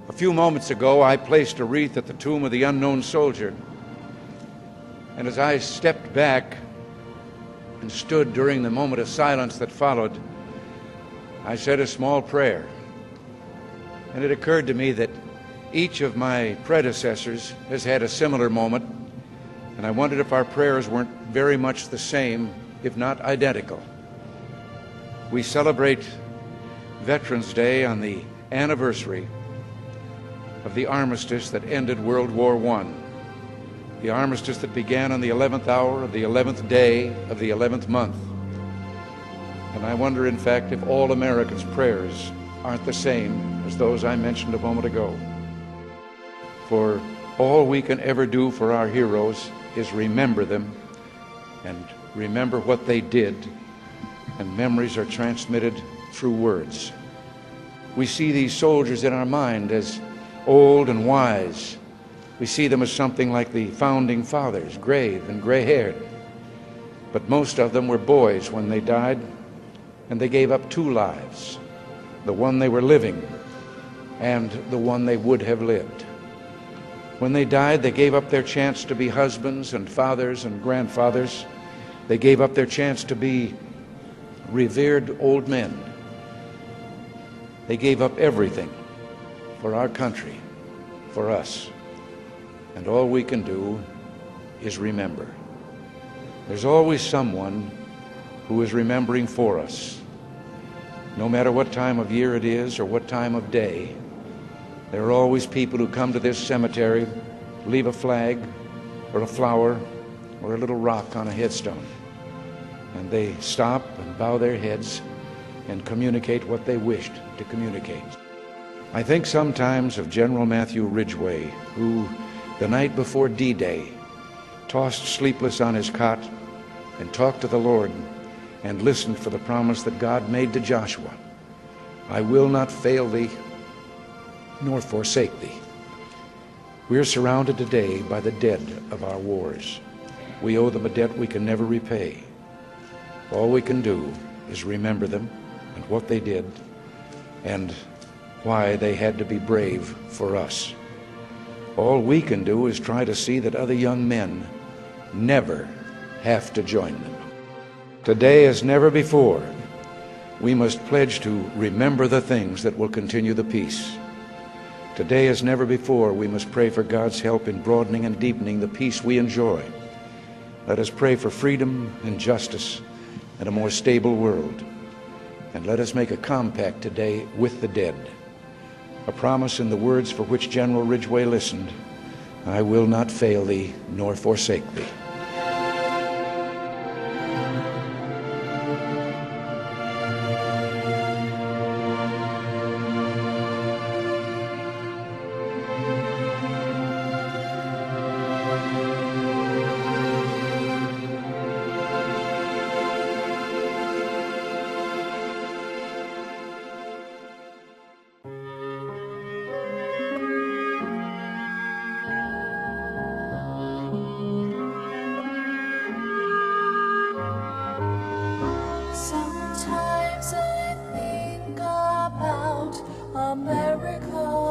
A few moments ago, I placed a wreath at the tomb of the unknown soldier. And as I stepped back and stood during the moment of silence that followed, I said a small prayer. And it occurred to me that each of my predecessors has had a similar moment, and I wondered if our prayers weren't very much the same, if not identical. We celebrate Veterans Day on the anniversary of the armistice that ended World War I, the armistice that began on the 11th hour of the 11th day of the 11th month. And I wonder, in fact, if all Americans' prayers aren't the same as those I mentioned a moment ago. For all we can ever do for our heroes is remember them and remember what they did, and memories are transmitted through words. We see these soldiers in our mind as old and wise. We see them as something like the founding fathers, grave and gray-haired. But most of them were boys when they died, and they gave up two lives, the one they were living and the one they would have lived. When they died, they gave up their chance to be husbands and fathers and grandfathers. They gave up their chance to be revered old men. They gave up everything for our country, for us. And all we can do is remember. There's always someone who is remembering for us. No matter what time of year it is or what time of day, there are always people who come to this cemetery, leave a flag or a flower or a little rock on a headstone. And they stop and bow their heads and communicate what they wished to communicate. I think sometimes of General Matthew Ridgway, who the night before D-Day tossed sleepless on his cot and talked to the Lord and listened for the promise that God made to Joshua. I will not fail thee nor forsake thee. We are surrounded today by the dead of our wars. We owe them a debt we can never repay. All we can do is remember them and what they did and why they had to be brave for us. All we can do is try to see that other young men never have to join them. Today, as never before, we must pledge to remember the things that will continue the peace. Today, as never before, we must pray for God's help in broadening and deepening the peace we enjoy. Let us pray for freedom and justice and a more stable world. And let us make a compact today with the dead, a promise in the words for which General Ridgway listened: I will not fail thee nor forsake thee. Sometimes I think about America.